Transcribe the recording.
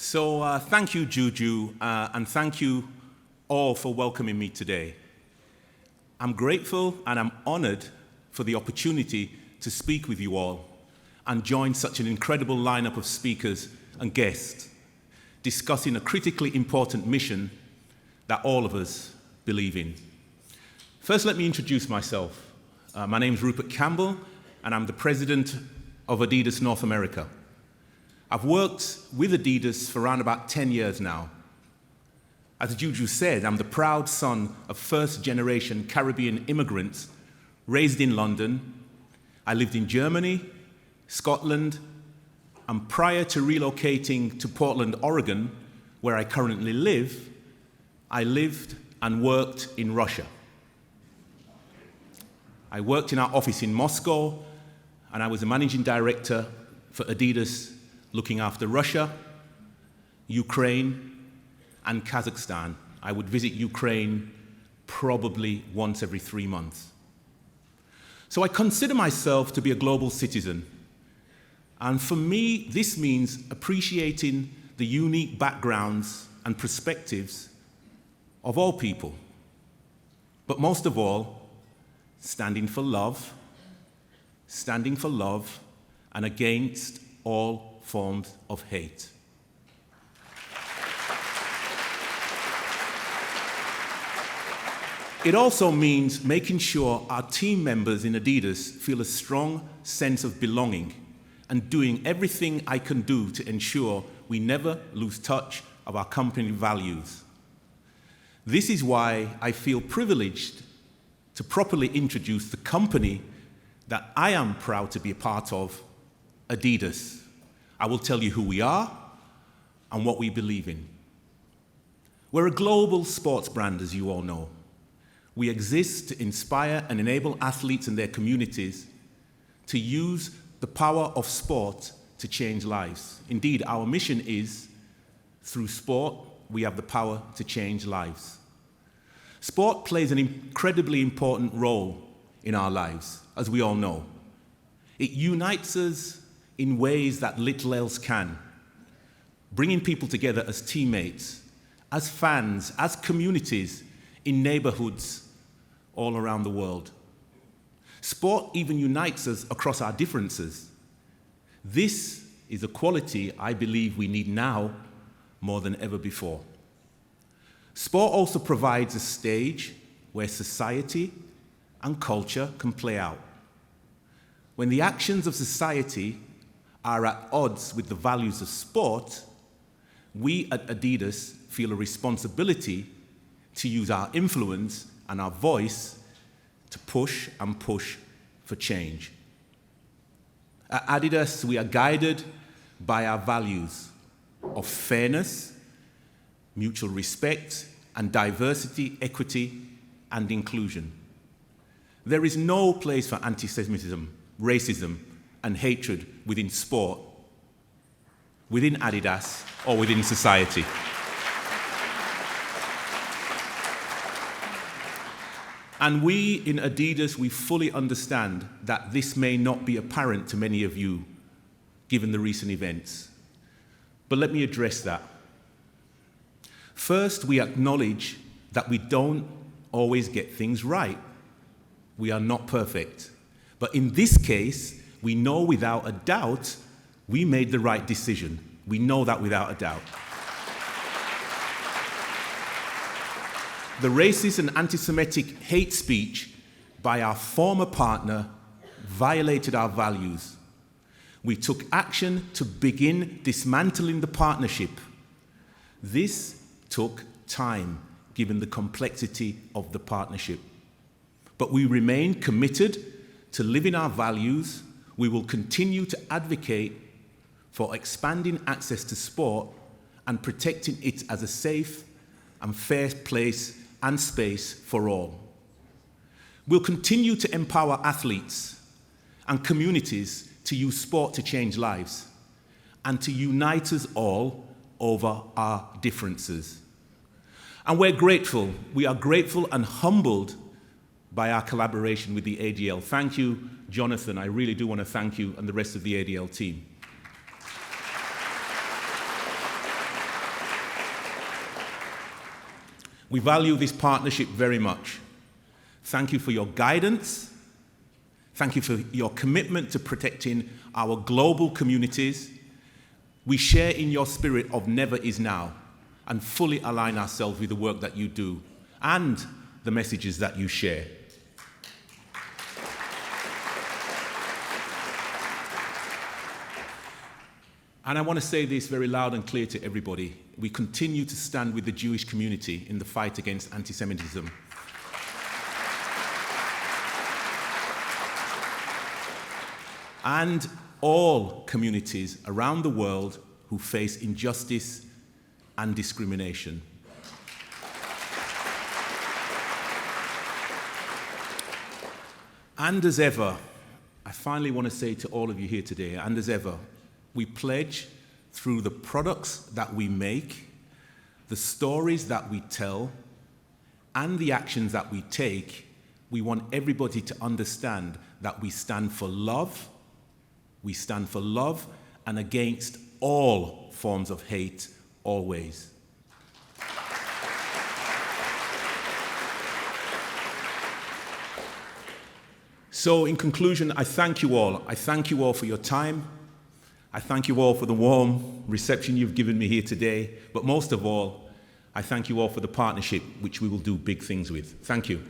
Thank you, Juju, and thank you all for welcoming me today. I'm grateful and I'm honored for the opportunity to speak with you all and join such an incredible lineup of speakers and guests discussing a critically important mission that all of us believe in. First, let me introduce myself. My name is Rupert Campbell, and I'm the president of Adidas North America. I've worked with Adidas for around about 10 years now. As Juju said, I'm the proud son of first-generation Caribbean immigrants raised in London. I lived in Germany, Scotland, and prior to relocating to Portland, Oregon, where I currently live, I lived and worked in Russia. I worked in our office in Moscow, and I was a managing director for Adidas, looking after Russia, Ukraine, and Kazakhstan. I would visit Ukraine probably once every 3 months. So I consider myself to be a global citizen. And for me, this means appreciating the unique backgrounds and perspectives of all people. But most of all, standing for love and against all forms of hate. It also means making sure our team members in Adidas feel a strong sense of belonging and doing everything I can do to ensure we never lose touch of our company values. This is why I feel privileged to properly introduce the company that I am proud to be a part of, Adidas. I will tell you who we are and what we believe in. We're a global sports brand, as you all know. We exist to inspire and enable athletes and their communities to use the power of sport to change lives. Indeed, our mission is, through sport, we have the power to change lives. Sport plays an incredibly important role in our lives, as we all know. It unites us in ways that little else can, bringing people together as teammates, as fans, as communities, in neighborhoods all around the world. Sport even unites us across our differences. This is a quality I believe we need now more than ever before. Sport also provides a stage where society and culture can play out. When the actions of society are at odds with the values of sport, we at Adidas feel a responsibility to use our influence and our voice to push for change. At Adidas, we are guided by our values of fairness, mutual respect, and diversity, equity, and inclusion. There is no place for anti-Semitism, racism, and hatred within sport, within Adidas, or within society. And we in Adidas, we fully understand that this may not be apparent to many of you, given the recent events. But let me address that. First, we acknowledge that we don't always get things right. We are not perfect. But in this case, we know without a doubt we made the right decision. We know that without a doubt. The racist and anti-Semitic hate speech by our former partner violated our values. We took action to begin dismantling the partnership. This took time, given the complexity of the partnership. But we remain committed to living our values. We will continue to advocate for expanding access to sport and protecting it as a safe and fair place and space for all. We'll continue to empower athletes and communities to use sport to change lives and to unite us all over our differences. And we're grateful. We are grateful and humbled by our collaboration with the ADL. Thank you, Jonathan. I really do want to thank you and the rest of the ADL team. We value this partnership very much. Thank you for your guidance. Thank you for your commitment to protecting our global communities. We share in your spirit of never is now and fully align ourselves with the work that you do and the messages that you share. And I want to say this very loud and clear to everybody. We continue to stand with the Jewish community in the fight against anti-Semitism. And all communities around the world who face injustice and discrimination. And as ever, I finally want to say to all of you here today, and as ever, we pledge through the products that we make, the stories that we tell, and the actions that we take, we want everybody to understand that we stand for love and against all forms of hate, always. So in conclusion, I thank you all. I thank you all for your time. I thank you all for the warm reception you've given me here today. But most of all, I thank you all for the partnership which we will do big things with. Thank you.